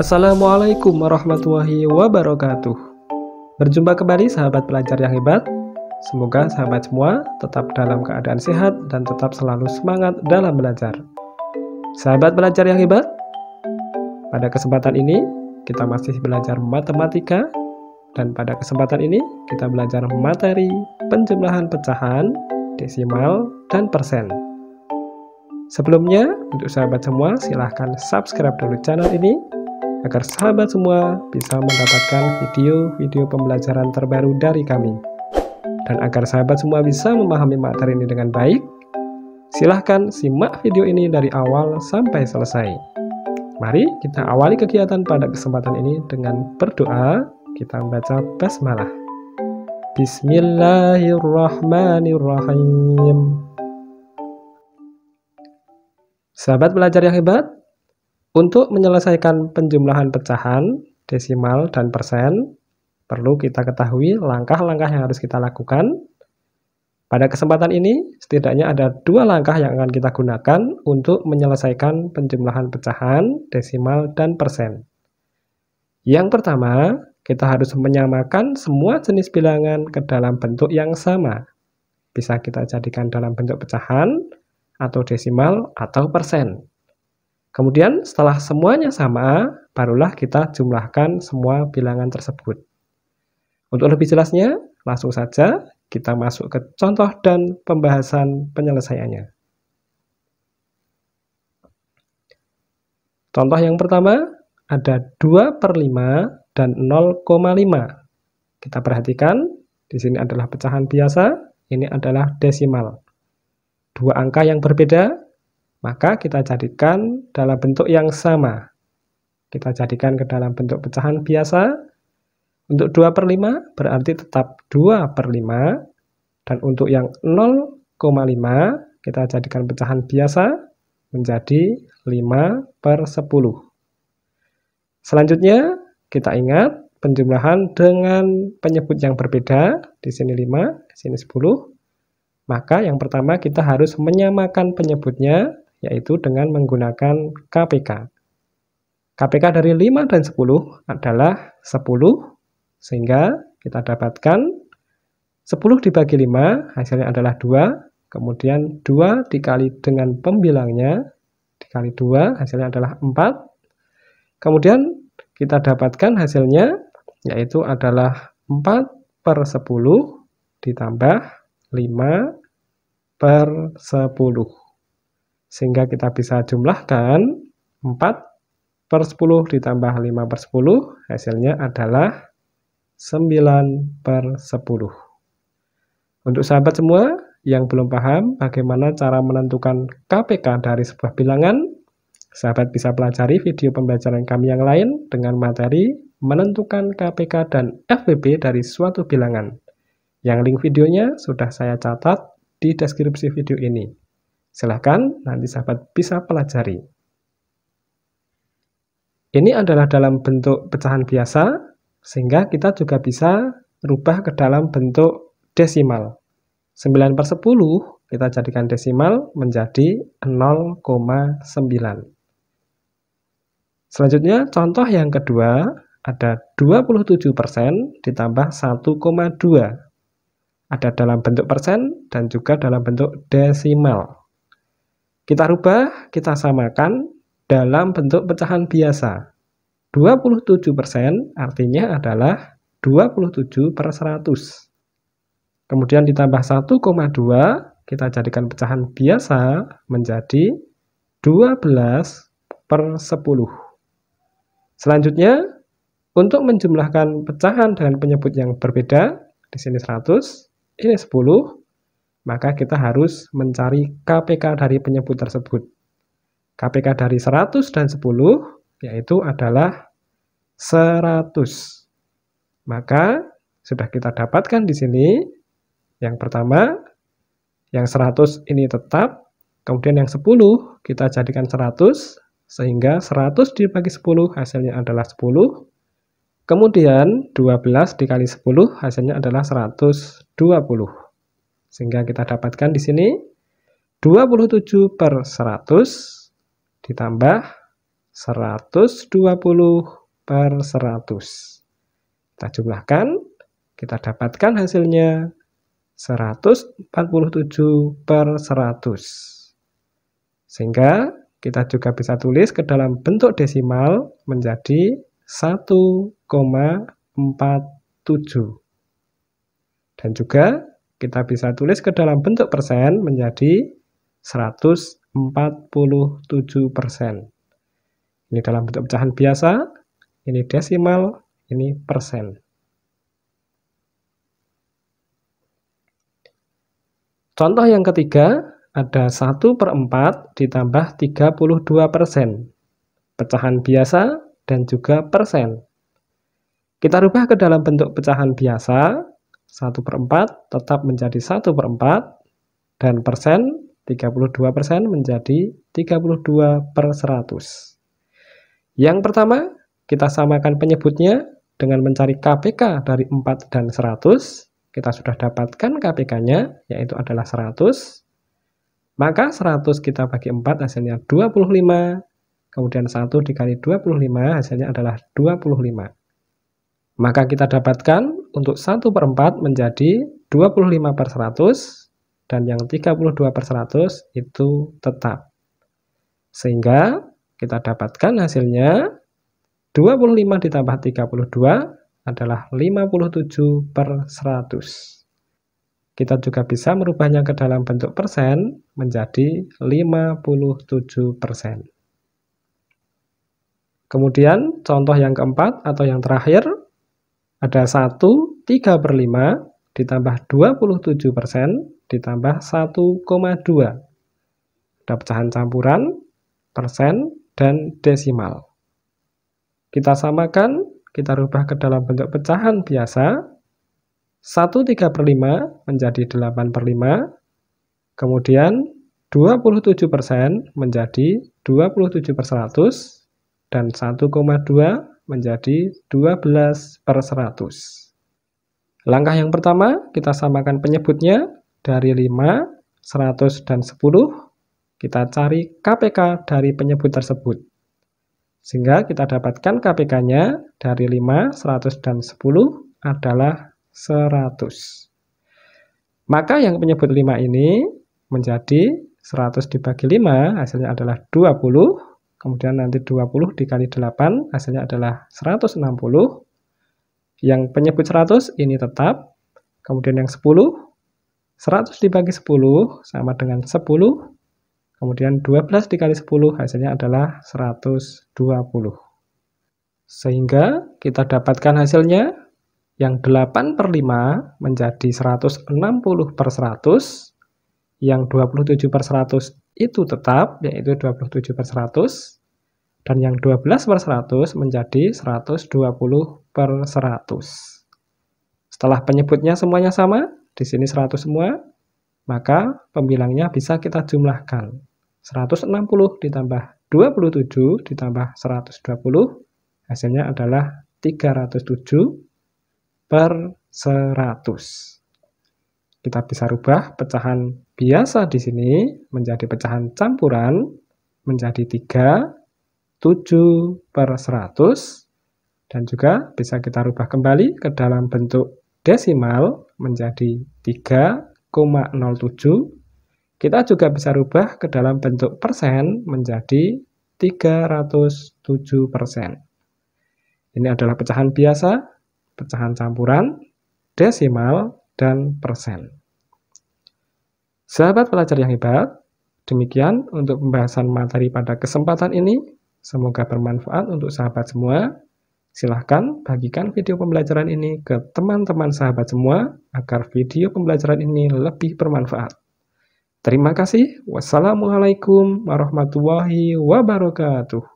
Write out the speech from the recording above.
Assalamualaikum warahmatullahi wabarakatuh. Berjumpa kembali sahabat belajar yang hebat. Semoga sahabat semua tetap dalam keadaan sehat dan tetap selalu semangat dalam belajar. Sahabat belajar yang hebat, pada kesempatan ini kita masih belajar matematika, dan pada kesempatan ini kita belajar materi penjumlahan pecahan, desimal, dan persen. Sebelumnya, untuk sahabat semua silahkan subscribe dulu channel ini agar sahabat semua bisa mendapatkan video-video pembelajaran terbaru dari kami. Dan agar sahabat semua bisa memahami materi ini dengan baik, silahkan simak video ini dari awal sampai selesai. Mari kita awali kegiatan pada kesempatan ini dengan berdoa. Kita membaca basmalah. Bismillahirrahmanirrahim. Sahabat belajar yang hebat, untuk menyelesaikan penjumlahan pecahan, desimal, dan persen, perlu kita ketahui langkah-langkah yang harus kita lakukan. Pada kesempatan ini, setidaknya ada dua langkah yang akan kita gunakan untuk menyelesaikan penjumlahan pecahan, desimal, dan persen. Yang pertama, kita harus menyamakan semua jenis bilangan ke dalam bentuk yang sama. Bisa kita jadikan dalam bentuk pecahan, atau desimal, atau persen. Kemudian setelah semuanya sama, barulah kita jumlahkan semua bilangan tersebut. Untuk lebih jelasnya, langsung saja kita masuk ke contoh dan pembahasan penyelesaiannya. Contoh yang pertama, ada 2/5 dan 0,5. Kita perhatikan, di sini adalah pecahan biasa, ini adalah desimal. Dua angka yang berbeda, maka kita jadikan dalam bentuk yang sama. Kita jadikan ke dalam bentuk pecahan biasa. Untuk 2/5 berarti tetap 2/5. Dan untuk yang 0,5 kita jadikan pecahan biasa menjadi 5/10. Selanjutnya kita ingat penjumlahan dengan penyebut yang berbeda. Di sini 5, di sini 10. Maka yang pertama kita harus menyamakan penyebutnya, yaitu dengan menggunakan KPK. KPK dari 5 dan 10 adalah 10, sehingga kita dapatkan 10 dibagi 5, hasilnya adalah 2, kemudian 2 dikali dengan pembilangnya, dikali 2, hasilnya adalah 4, kemudian kita dapatkan hasilnya, yaitu adalah 4/10 ditambah 5/10. Sehingga kita bisa jumlahkan 4/10 ditambah 5/10, hasilnya adalah 9/10. Untuk sahabat semua yang belum paham bagaimana cara menentukan KPK dari sebuah bilangan, sahabat bisa pelajari video pembelajaran kami yang lain dengan materi menentukan KPK dan FBB dari suatu bilangan. Yang link videonya sudah saya catat di deskripsi video ini. Silahkan nanti sahabat bisa pelajari. Ini adalah dalam bentuk pecahan biasa, sehingga kita juga bisa rubah ke dalam bentuk desimal. 9/10 kita jadikan desimal menjadi 0,9. Selanjutnya contoh yang kedua, ada 27% ditambah 1,2. Ada dalam bentuk persen dan juga dalam bentuk desimal. Kita rubah, kita samakan dalam bentuk pecahan biasa. 27% artinya adalah 27/100. Kemudian ditambah 1,2, kita jadikan pecahan biasa menjadi 12/10. Selanjutnya, untuk menjumlahkan pecahan dengan penyebut yang berbeda, di sini 100, ini 10, maka kita harus mencari KPK dari penyebut tersebut. KPK dari 100 dan 10 yaitu adalah 100. Maka sudah kita dapatkan di sini. Yang pertama, yang 100 ini tetap, kemudian yang 10 kita jadikan 100, sehingga 100 dibagi 10 hasilnya adalah 10. Kemudian 12 dikali 10 hasilnya adalah 120. Sehingga kita dapatkan di sini 27/100 ditambah per 100. Kita jumlahkan, kita dapatkan hasilnya 147 per 100. Sehingga kita juga bisa tulis ke dalam bentuk desimal menjadi 1,47. Dan juga kita bisa tulis ke dalam bentuk persen menjadi 147%. Ini dalam bentuk pecahan biasa, ini desimal, ini persen. Contoh yang ketiga, ada 1/4 ditambah 32%. Pecahan biasa dan juga persen. Kita rubah ke dalam bentuk pecahan biasa, 1/4 tetap menjadi 1/4, dan persen, 32% menjadi 32 per 100. Yang pertama, kita samakan penyebutnya dengan mencari KPK dari 4 dan 100. Kita sudah dapatkan KPK-nya, yaitu adalah 100. Maka 100 kita bagi 4 hasilnya 25. Kemudian 1 dikali 25 hasilnya adalah 25. Maka kita dapatkan untuk 1/4 menjadi 25 per 100. Dan yang 32 per 100 itu tetap. Sehingga kita dapatkan hasilnya 25 ditambah 32 adalah 57 per 100. Kita juga bisa merubahnya ke dalam bentuk persen menjadi 57%. Kemudian contoh yang keempat atau yang terakhir, ada 1/3/5 ditambah 27% ditambah 1,2. Ada pecahan campuran, persen, dan desimal. Kita samakan, kita rubah ke dalam bentuk pecahan biasa. 1/3/5 menjadi 8/5. Kemudian 27% menjadi 27 per 100. Dan 1,2 menjadi 12 per 100. Langkah yang pertama, kita samakan penyebutnya dari 5, 100, dan 10. Kita cari KPK dari penyebut tersebut. Sehingga kita dapatkan KPK-nya dari 5, 100, dan 10 adalah 100. Maka yang penyebut 5 ini menjadi 100 dibagi 5, hasilnya adalah 20. Kemudian nanti 20 dikali 8, hasilnya adalah 160. Yang penyebut 100 ini tetap. Kemudian yang 10, 100 dibagi 10 sama dengan 10. Kemudian 12 dikali 10 hasilnya adalah 120. Sehingga kita dapatkan hasilnya yang 8/5 menjadi 160 per 100. Yang 27 per 100 itu tetap, yaitu 27 per 100. Dan yang 12 per 100 menjadi 120 per 100. Setelah penyebutnya semuanya sama, di sini 100 semua, maka pembilangnya bisa kita jumlahkan. 160 ditambah 27 ditambah 120, hasilnya adalah 307 per 100. Kita bisa rubah pecahan biasa di sini menjadi pecahan campuran menjadi 3, 7 per 100. Dan juga bisa kita rubah kembali ke dalam bentuk desimal menjadi 3,07. Kita juga bisa rubah ke dalam bentuk persen menjadi 307%. Ini adalah pecahan biasa, pecahan campuran, desimal, dan persen. Sahabat pelajar yang hebat, demikian untuk pembahasan materi pada kesempatan ini. Semoga bermanfaat untuk sahabat semua. Silahkan bagikan video pembelajaran ini ke teman-teman sahabat semua agar video pembelajaran ini lebih bermanfaat. Terima kasih. Wassalamualaikum warahmatullahi wabarakatuh.